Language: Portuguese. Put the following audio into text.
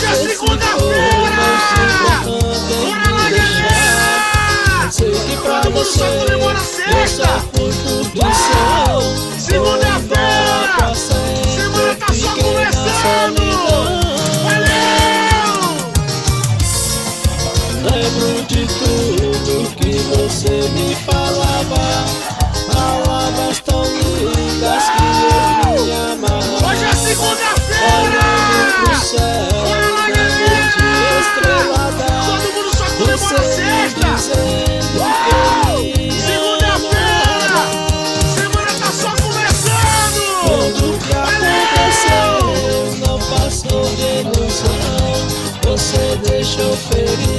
Hoje é segunda-feira! Bora lá, galera! Todo mundo só comemora sexta! Segunda-feira! Semana tá só começando! Valeu! Lembro de tudo que você me falava, palavras tão lindas que eu me amava. Hoje é segunda-feira! Bora lá, galera! Todo mundo só comemora sexta! Segunda-feira! Semana tá só começando! Tudo que aconteceu não passou de ilusão. Você deixou feliz